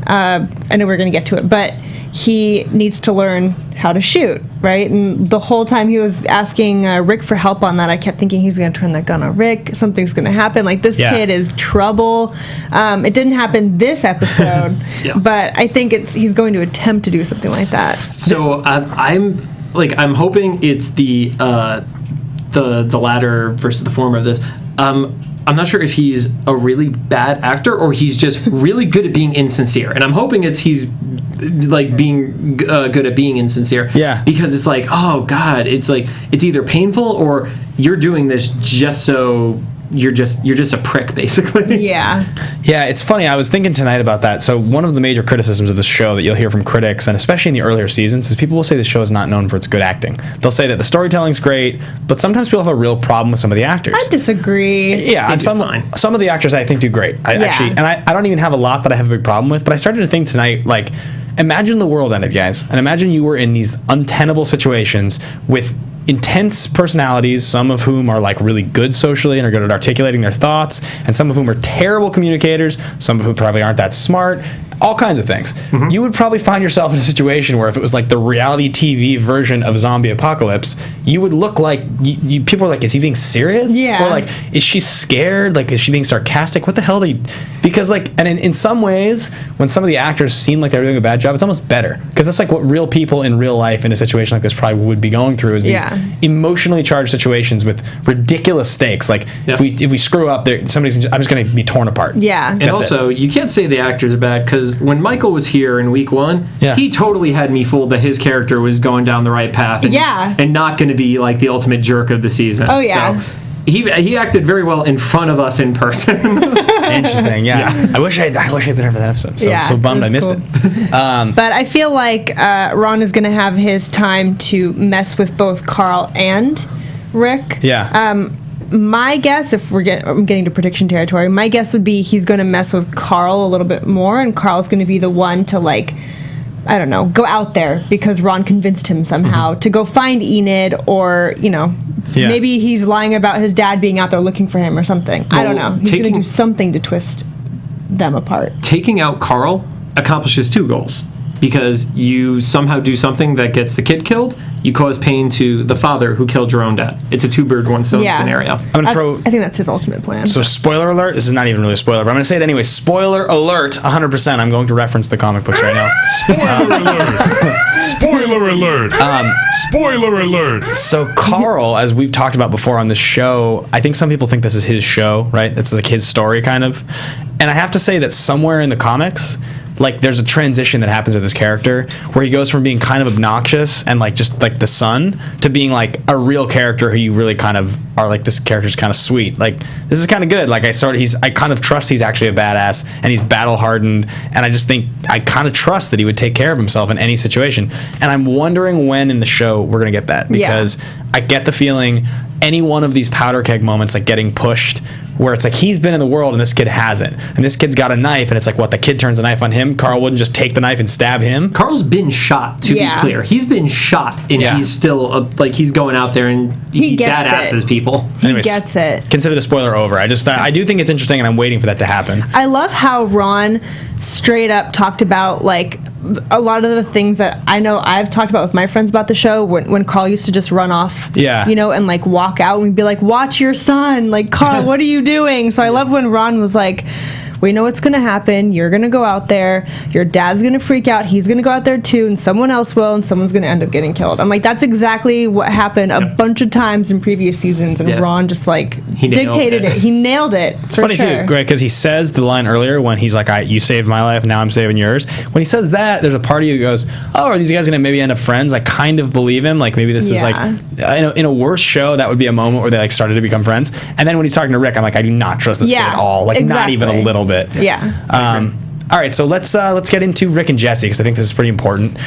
Speaker 3: I know we're going to get to it, but he needs to learn how to shoot, right? And the whole time he was asking Rick for help on that, I kept thinking he's going to turn that gun on Rick. Something's going to happen. Like, this kid is trouble. It didn't happen this episode, but I think he's going to attempt to do something like that.
Speaker 4: So I'm hoping it's the latter versus the former of this. I'm not sure if he's a really bad actor or he's just really good at being insincere. And I'm hoping he's like being good at being insincere.
Speaker 2: Yeah.
Speaker 4: Because it's like, oh God, it's like, it's either painful or you're doing this just so you're just a prick, basically.
Speaker 3: Yeah.
Speaker 2: Yeah, it's funny. I was thinking tonight about that. So one of the major criticisms of this show that you'll hear from critics, and especially in the earlier seasons, is people will say the show is not known for its good acting. They'll say that the storytelling's great, but sometimes people have a real problem with some of the actors.
Speaker 3: I disagree.
Speaker 2: Yeah, and some of the actors I think do great. Actually, and I don't even have a lot that I have a big problem with, but I started to think tonight, like, imagine the world ended, guys, and imagine you were in these untenable situations with intense personalities, some of whom are like really good socially and are good at articulating their thoughts, and some of whom are terrible communicators, some of whom probably aren't that smart, all kinds of things. You would probably find yourself in a situation where if it was like the reality TV version of zombie apocalypse, you would look like people are like, is he being serious?
Speaker 3: Yeah.
Speaker 2: Or like, is she scared? Like, is she being sarcastic? What the hell because like, and in some ways, when some of the actors seem like they're doing a bad job, it's almost better, because that's like what real people in real life in a situation like this probably would be going through, is these emotionally charged situations with ridiculous stakes. Like, if we screw up, I'm just going to be torn apart.
Speaker 3: Yeah.
Speaker 4: And also, you can't say the actors are bad, because when Michael was here in week 1, he totally had me fooled that his character was going down the right path and not going to be like the ultimate jerk of the season.
Speaker 3: Oh, yeah.
Speaker 4: So he acted very well in front of us in person.
Speaker 2: Interesting, yeah. I wish I'd been here for that episode. So bummed I missed it.
Speaker 3: But I feel like Ron is going to have his time to mess with both Carle and Rick.
Speaker 2: Yeah.
Speaker 3: My guess, if I'm getting to prediction territory, my guess would be he's going to mess with Carle a little bit more, and Carle's going to be the one to, like, I don't know, go out there because Ron convinced him somehow to go find Enid, or, maybe he's lying about his dad being out there looking for him or something. I don't know. He's going to do something to twist them apart.
Speaker 4: Taking out Carle accomplishes 2 goals. Because you somehow do something that gets the kid killed, you cause pain to the father who killed your own dad. It's a 2-bird, 1-stone scenario.
Speaker 3: I think that's his ultimate plan.
Speaker 2: So spoiler alert, this is not even really a spoiler, but I'm going to say it anyway. Spoiler alert, 100%. I'm going to reference the comic books right now.
Speaker 1: Spoiler alert! Spoiler alert! Spoiler alert!
Speaker 2: So Carle, as we've talked about before on this show, I think some people think this is his show, right? It's like his story, kind of. And I have to say that somewhere in the comics, like, there's a transition that happens with his character where he goes from being kind of obnoxious and like just like the son to being like a real character who you really kind of are like, this character's kind of sweet. Like, this is kind of good. Like, I kind of trust he's actually a badass, and he's battle hardened, and I just think I kind of trust that he would take care of himself in any situation. And I'm wondering when in the show we're gonna get that, because I get the feeling any one of these powder keg moments, like getting pushed, where it's like he's been in the world and this kid hasn't, and this kid's got a knife, and it's like, what, the kid turns a knife on him? Carle wouldn't just take the knife and stab him?
Speaker 4: Carl's been shot, to be clear. He's been shot, and he's still like, he's going out there and he badasses people.
Speaker 2: Anyways,
Speaker 3: he gets it.
Speaker 2: Consider the spoiler over. I do think it's interesting, and I'm waiting for that to happen.
Speaker 3: I love how Ron straight up talked about, like, a lot of the things that I know I've talked about with my friends about the show, when Carle used to just run off, and like walk out, and we'd be like, watch your son, like, Carle, what are you doing? So I love when Ron was like, we know what's going to happen. You're going to go out there. Your dad's going to freak out. He's going to go out there too, and someone else will, and someone's going to end up getting killed. I'm like, that's exactly what happened a bunch of times in previous seasons, and Ron just like dictated it. He nailed it.
Speaker 2: It's funny too, Greg, because he says the line earlier when he's like, you saved my life, now I'm saving yours. When he says that, there's a part of you that goes, oh, are these guys going to maybe end up friends? I kind of believe him. Like, maybe this is like, in a worse show, that would be a moment where they like started to become friends. And then when he's talking to Rick, I'm like, I do not trust this kid at all. Like, not even a little bit. All right, so let's get into Rick and Jesse, because I think this is pretty important.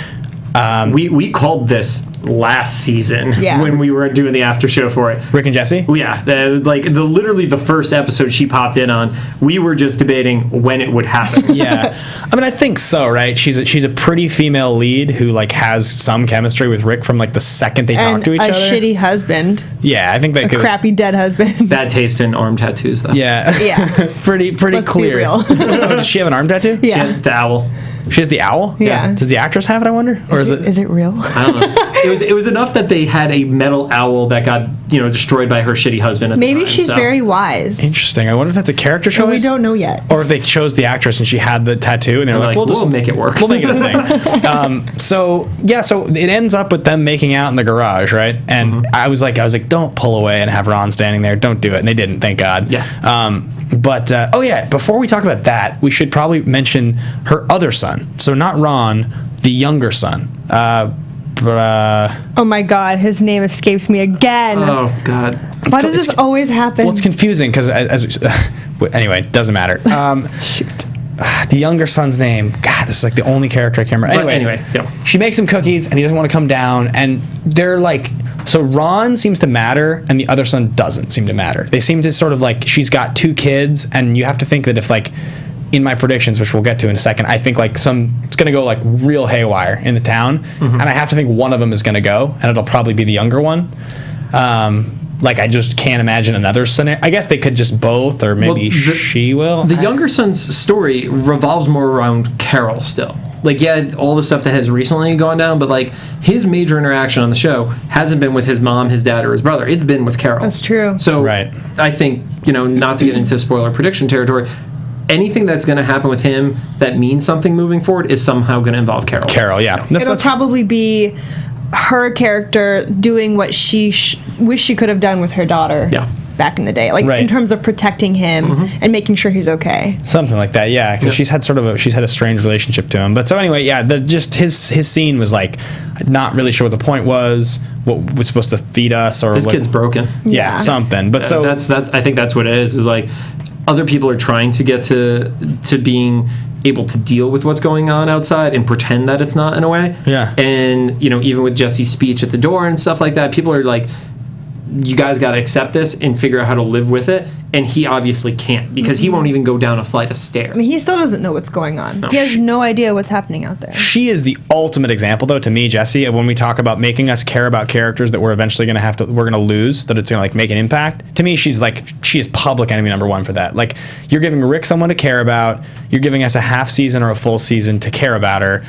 Speaker 4: We called this last season
Speaker 3: Yeah.
Speaker 4: when we were doing the after show for it.
Speaker 2: Rick and Jesse?
Speaker 4: Yeah, literally the first episode she popped in on, we were just debating when it would happen.
Speaker 2: Yeah. I mean, I think so, right? She's a pretty female lead who like has some chemistry with Rick from like the second they talk to each
Speaker 3: And
Speaker 2: other.
Speaker 3: a shitty husband.
Speaker 2: Yeah, I think that
Speaker 3: A crappy dead husband.
Speaker 4: Bad taste in arm tattoos, though.
Speaker 2: Yeah.
Speaker 3: Yeah.
Speaker 2: pretty
Speaker 3: Let's
Speaker 2: clear.
Speaker 3: be real.
Speaker 2: Oh, does she have an arm tattoo?
Speaker 4: She
Speaker 3: Yeah.
Speaker 4: had the owl.
Speaker 2: She has the owl?
Speaker 3: Yeah.
Speaker 2: Does the actress have it, I wonder? Or is it?
Speaker 3: Is it real?
Speaker 4: I don't know. It was enough that they had a metal owl that got destroyed by her shitty husband. At
Speaker 3: Maybe
Speaker 4: the time,
Speaker 3: she's
Speaker 4: so.
Speaker 3: very wise.
Speaker 2: Interesting. I wonder if that's a character choice.
Speaker 3: We don't know yet.
Speaker 2: Or if they chose the actress and she had the tattoo and they were like,
Speaker 4: We'll make it work.
Speaker 2: We'll make it a thing. So it ends up with them making out in the garage, right? And I was like, don't pull away and have Ron standing there. Don't do it. And they didn't, thank God.
Speaker 4: Yeah.
Speaker 2: Before we talk about that, we should probably mention her other son. So not Ron, the younger son.
Speaker 3: Oh my God, his name escapes me again.
Speaker 4: Oh God.
Speaker 3: Why does this always happen?
Speaker 2: Well, it's confusing because anyway, doesn't matter.
Speaker 3: Shoot.
Speaker 2: The younger son's name. God, this is like the only character I can remember.
Speaker 4: Anyway, yeah.
Speaker 2: She makes him cookies and he doesn't want to come down. And they're like, so Ron seems to matter and the other son doesn't seem to matter. They seem to sort of like, she's got 2 kids and you have to think that if like, in my predictions, which we'll get to in a second, I think like it's going to go like real haywire in the town. And I have to think one of them is going to go and it'll probably be the younger one. Like, I just can't imagine another scenario. I guess they could just both, or maybe she will.
Speaker 4: The younger son's story revolves more around Carle still. Like, yeah, all the stuff that has recently gone down, but like his major interaction on the show hasn't been with his mom, his dad, or his brother. It's been with Carle.
Speaker 3: That's true.
Speaker 4: So
Speaker 2: Right.
Speaker 4: I think, not to get into spoiler prediction territory, anything that's going to happen with him that means something moving forward is somehow going to involve Carle.
Speaker 2: Carole, yeah.
Speaker 3: It'll probably be her character doing what she wish she could have done with her daughter back in the day, like
Speaker 2: Right.
Speaker 3: in terms of protecting him and making sure he's okay.
Speaker 2: Something like that, yeah. Because she's had a strange relationship to him. But so anyway, yeah, just his scene was like, not really sure what the point was, what was supposed to feed us, or
Speaker 4: This
Speaker 2: what,
Speaker 4: kid's broken.
Speaker 2: yeah, something. But so
Speaker 4: that's I think that's what it is like other people are trying to get to being able to deal with what's going on outside and pretend that it's not in a way.
Speaker 2: Yeah.
Speaker 4: And even with Jesse's speech at the door and stuff like that, people are like, you guys got to accept this and figure out how to live with it. And he obviously can't because he won't even go down a flight of stairs.
Speaker 3: I mean, he still doesn't know what's going on. He has no idea what's happening out there.
Speaker 2: she is the ultimate example, though, to me, Jesse, of when we talk about making us care about characters that we're eventually going to we're going to lose, that it's going to like make an impact. To me, she is public enemy number 1 for that. Like, you're giving Rick someone to care about. You're giving us a half season or a full season to care about her.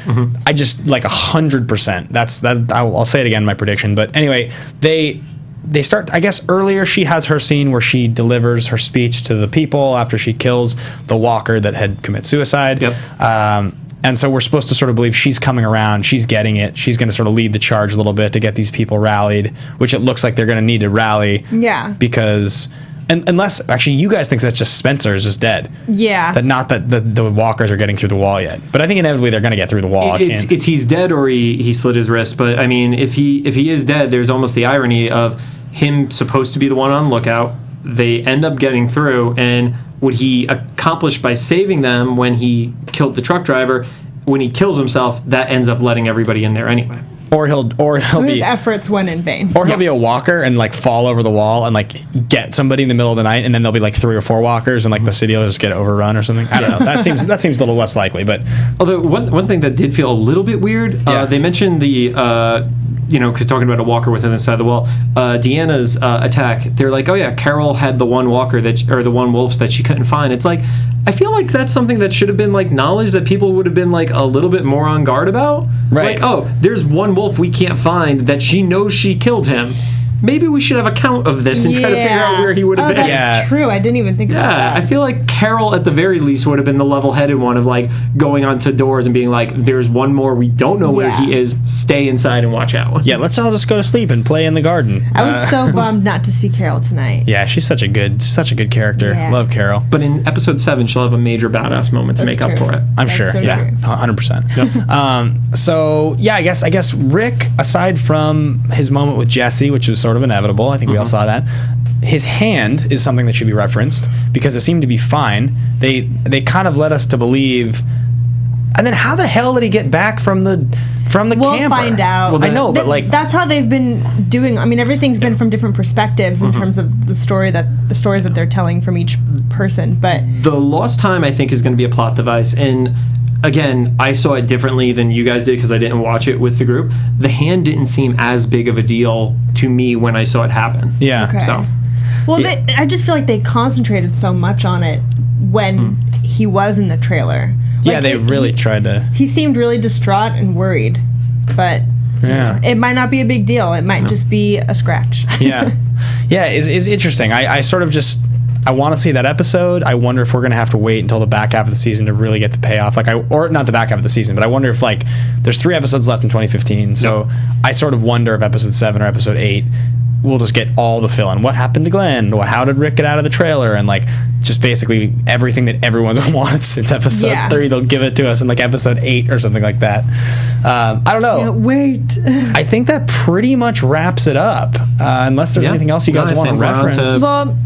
Speaker 2: I just like 100%. I'll say it again, my prediction. But anyway, they start, I guess earlier she has her scene where she delivers her speech to the people after she kills the walker that had committed suicide.
Speaker 4: Yep.
Speaker 2: And so we're supposed to sort of believe she's coming around, she's getting it, she's going to sort of lead the charge a little bit to get these people rallied, which it looks like they're going to need to rally.
Speaker 3: Yeah.
Speaker 2: Because, unless, actually, you guys think that's just Spencer is just dead.
Speaker 3: Yeah.
Speaker 2: Not that the walkers are getting through the wall yet. But I think inevitably they're going to get through the wall.
Speaker 4: It's he's dead or he slit his wrist. But I mean, if he is dead, there's almost the irony of him supposed to be the one on lookout. They end up getting through, and what he accomplished by saving them when he killed the truck driver, when he kills himself, that ends up letting everybody in there anyway.
Speaker 2: Or he'll
Speaker 3: So
Speaker 2: be
Speaker 3: his efforts went in vain.
Speaker 2: Or he'll be a walker and like fall over the wall and like get somebody in the middle of the night, and then there'll be like 3 or 4 walkers and like the city will just get overrun or something. I don't know. That seems a little less likely, but
Speaker 4: Although one thing that did feel a little bit weird, they mentioned the because talking about a walker within inside the wall, Deanna's attack. They're like, oh yeah, Carole had the one walker or the one wolf that she couldn't find. It's like, I feel like that's something that should have been like knowledge that people would have been like a little bit more on guard about.
Speaker 2: Right.
Speaker 4: Like, oh, there's one wolf we can't find that she knows she killed him. Maybe we should have a count of this and try to figure out where he would have been.
Speaker 3: That's
Speaker 2: Yeah.
Speaker 3: true. I didn't even think about
Speaker 4: Yeah,
Speaker 3: that.
Speaker 4: I feel like Carole at the very least would have been the level-headed one of like going onto doors and being like, there's one more, we don't know where he is, stay inside and watch out.
Speaker 2: yeah, let's all just go to sleep and play in the garden.
Speaker 3: I was so bummed not to see Carole tonight.
Speaker 2: Yeah, she's such a good character.
Speaker 3: Yeah.
Speaker 2: Love Carole.
Speaker 4: But in episode 7, she'll have a major badass moment to
Speaker 3: That's
Speaker 4: make up
Speaker 3: true.
Speaker 4: for it.
Speaker 2: I'm
Speaker 3: That's
Speaker 2: sure.
Speaker 3: so
Speaker 2: Yeah,
Speaker 3: true.
Speaker 2: 100%. So yeah, I guess Rick, aside from his moment with Jesse, which was sort of inevitable, I think we all saw that. His hand is something that should be referenced because it seemed to be fine. They kind of led us to believe. And then how the hell did he get back from the From the
Speaker 3: We'll
Speaker 2: camper.
Speaker 3: find out.
Speaker 2: Well, I know, but like
Speaker 3: that's how they've been doing. I mean, everything's been from different perspectives in terms of the stories that they're telling from each person. But
Speaker 4: the lost time, I think, is going to be a plot device. And again, I saw it differently than you guys did because I didn't watch it with the group. The hand didn't seem as big of a deal to me when I saw it happen.
Speaker 2: yeah.
Speaker 3: Okay.
Speaker 4: So,
Speaker 3: well, I just feel like they concentrated so much on it when he was in the trailer.
Speaker 2: Yeah,
Speaker 3: Like,
Speaker 2: they really tried to.
Speaker 3: He seemed really distraught and worried, but
Speaker 2: Yeah.
Speaker 3: it might not be a big deal. It might just be a scratch.
Speaker 2: Yeah. Yeah, it's interesting. I sort of just I want to see that episode. I wonder if we're going to have to wait until the back half of the season to really get the payoff. Or not the back half of the season, but I wonder if like there's 3 episodes left in 2015. So I sort of wonder if episode 7 or episode 8 we'll just get all the fill-in. What happened to Glenn? How did Rick get out of the trailer? And like just basically everything that everyone's wanted since episode 3, they'll give it to us in like episode 8 or something like that. I don't know.
Speaker 3: Can't wait.
Speaker 2: I think that pretty much wraps it up. Unless there's anything else you guys want to reference.
Speaker 3: Well,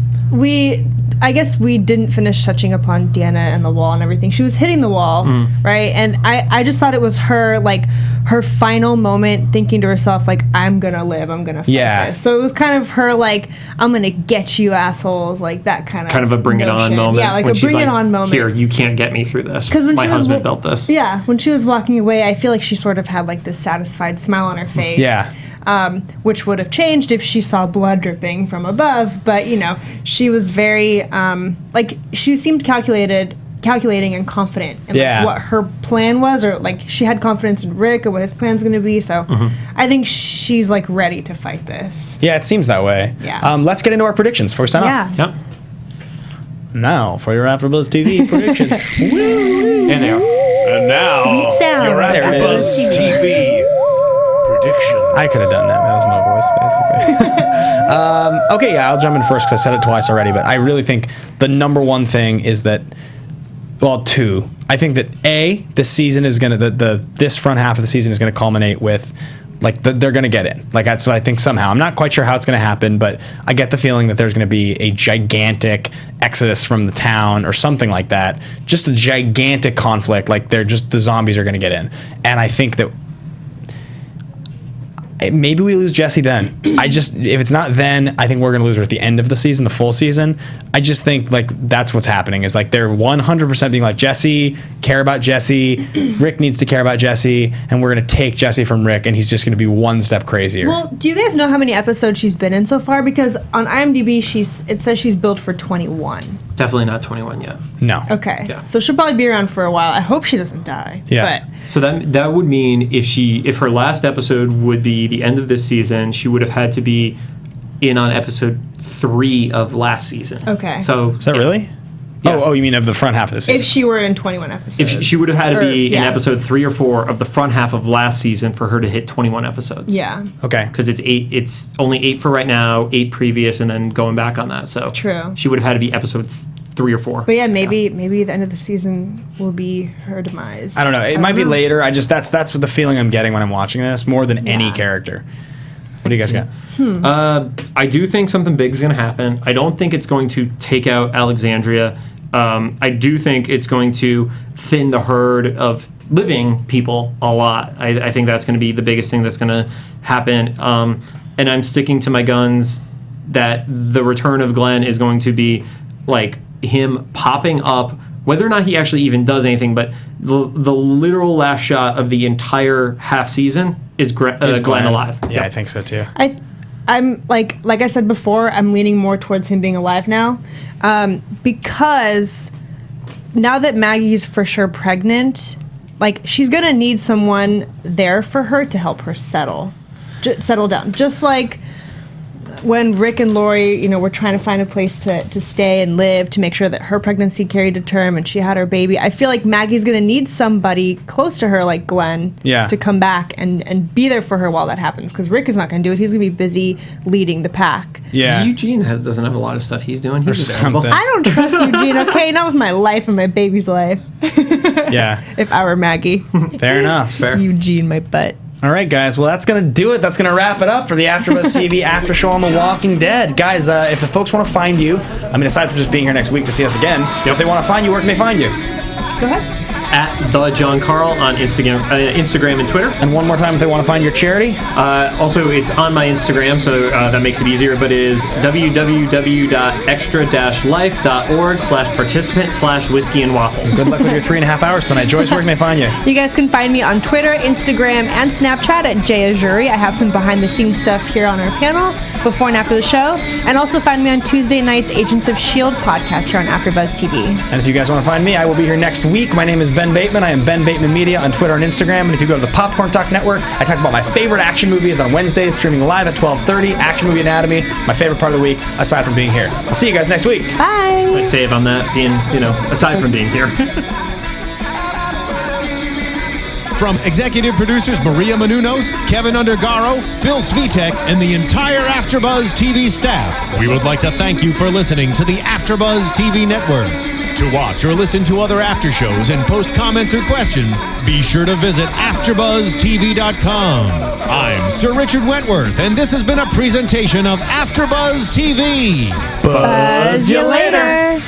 Speaker 3: I guess we didn't finish touching upon Deanna and the wall and everything. She was hitting the wall, right? And I just thought it was her, like, her final moment thinking to herself, like, I'm going to live. I'm going to fight this. So it was kind of her, like, I'm going to get you assholes, like that kind of
Speaker 4: kind of a bring it on moment.
Speaker 3: Yeah, like
Speaker 4: when
Speaker 3: a bring it on moment.
Speaker 4: Here, you can't get me through this.
Speaker 3: Because when
Speaker 4: my husband built this.
Speaker 3: Yeah, when she was walking away, I feel like she sort of had, like, this satisfied smile on her face.
Speaker 2: Yeah.
Speaker 3: Which would have changed if she saw blood dripping from above. But, you know, she was very, like, she seemed calculating and confident in like, what her plan was, or like she had confidence in Rick or what his plan's going to be. So I think she's like ready to fight this.
Speaker 2: Yeah, it seems that way.
Speaker 3: Yeah.
Speaker 2: Let's get into our predictions before we sign off.
Speaker 4: Yep.
Speaker 2: Now for your AfterBuzz TV predictions. Woo!
Speaker 4: And they are.
Speaker 1: And now,
Speaker 3: Sweet sound.
Speaker 1: your
Speaker 2: There it
Speaker 1: AfterBuzz
Speaker 2: is.
Speaker 1: TV predictions.
Speaker 2: I could have done that. That was my voice, basically. Okay, yeah, I'll jump in first because I said it twice already, but I really think the number one thing is that, well, 2. I think that this season is gonna this front half of the season is gonna culminate with, like, they're gonna get in. Like, that's what I think somehow. I'm not quite sure how it's gonna happen, but I get the feeling that there's gonna be a gigantic exodus from the town or something like that. Just a gigantic conflict. Like, the zombies are gonna get in, and I think that. Maybe we lose Jesse then. If it's not then, I think we're going to lose her at the end of the season, the full season. I just think, like, that's what's happening is, like, they're 100% being like, Jesse, care about Jesse. Rick needs to care about Jesse. And we're going to take Jesse from Rick, and he's just going to be one step crazier.
Speaker 3: Well, do you guys know how many episodes she's been in so far? Because on IMDb, it says she's billed for 21.
Speaker 4: Definitely not 21 yet.
Speaker 2: No.
Speaker 3: Okay.
Speaker 4: Yeah.
Speaker 3: So she'll probably be around for a while. I hope she doesn't die.
Speaker 2: Yeah.
Speaker 3: But
Speaker 4: So that would mean if her last episode would be the end of this season, she would have had to be in on episode 3 of last season.
Speaker 3: Okay.
Speaker 4: So
Speaker 2: Is that really?
Speaker 4: Yeah.
Speaker 2: Oh, you mean of the front half of the season?
Speaker 3: if she were in 21 episodes.
Speaker 4: If she would have had to be in
Speaker 3: yeah.
Speaker 4: episode 3 or 4 of the front half of last season for her to hit 21 episodes.
Speaker 3: Yeah.
Speaker 2: Okay.
Speaker 4: Because it's 8. It's only 8 for right now, 8 previous, and then going back on that. So
Speaker 3: True.
Speaker 4: She would have had to be episode 3 or 4.
Speaker 3: But yeah, maybe the end of the season will be her demise.
Speaker 2: I don't know. It might be later. That's what the feeling I'm getting when I'm watching this, more than any character. What do you guys got?
Speaker 4: I do think something big is going to happen. I don't think it's going to take out Alexandria. I do think it's going to thin the herd of living people a lot. I think that's going to be the biggest thing that's going to happen. And I'm sticking to my guns that the return of Glenn is going to be like him popping up, whether or not he actually even does anything, but the literal last shot of the entire half season is Glenn alive.
Speaker 2: Yeah, I think so too.
Speaker 3: I'm like I said before, I'm leaning more towards him being alive now, because now that Maggie's for sure pregnant, like she's gonna need someone there for her to help her settle down. Just like when Rick and Lori, were trying to find a place to stay and live to make sure that her pregnancy carried to term and she had her baby. I feel like Maggie's going to need somebody close to her like Glenn to come back and be there for her while that happens, because Rick is not going to do it. He's going to be busy leading the pack.
Speaker 2: Yeah.
Speaker 4: Eugene doesn't have a lot of stuff he's doing. He's
Speaker 2: something.
Speaker 3: I don't trust Eugene, okay? Not with my life and my baby's life.
Speaker 2: Yeah.
Speaker 3: If I were Maggie.
Speaker 2: Fair enough. Fair.
Speaker 3: Eugene, my butt.
Speaker 2: All right, guys. Well, that's going to do it. That's going to wrap it up for the AfterBuzz TV after show on The Walking Dead. Guys, if the folks want to find you, I mean, aside from just being here next week to see us again, if they want to find you, where can they find you?
Speaker 3: Go ahead.
Speaker 4: at the John Carle on Instagram and Twitter.
Speaker 2: And one more time, if they want to find your charity.
Speaker 4: Also, it's on my Instagram, so that makes it easier, but it is www.extra-life.org/participant/whiskey and waffles.
Speaker 2: Good luck with your 3.5 hours tonight. Joyce, where can they find you?
Speaker 3: You guys can find me on Twitter, Instagram, and Snapchat at Ajouri. I have some behind-the-scenes stuff here on our panel before and after the show. And also find me on Tuesday night's Agents of S.H.I.E.L.D. podcast here on AFTERBUZZ TV.
Speaker 2: And if you guys want to find me, I will be here next week. My name is Ben Bateman. I am Ben Bateman Media on Twitter and Instagram. And if you go to the Popcorn Talk Network, I talk about my favorite action movies on Wednesdays, streaming live at 12:30. Action Movie Anatomy, my favorite part of the week, aside from being here. I'll see you guys next week.
Speaker 3: Bye.
Speaker 4: I save on that being, aside from being here.
Speaker 1: From executive producers Maria Menounos, Kevin Undergaro, Phil Svitek, and the entire AfterBuzz TV staff, we would like to thank you for listening to the AfterBuzz TV network. To watch or listen to other after shows and post comments or questions, be sure to visit AfterBuzzTV.com. I'm Sir Richard Wentworth, and this has been a presentation of AfterBuzz TV.
Speaker 3: Buzz you later.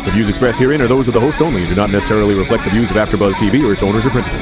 Speaker 5: The views expressed herein are those of the hosts only and do not necessarily reflect the views of AfterBuzz TV or its owners or principals.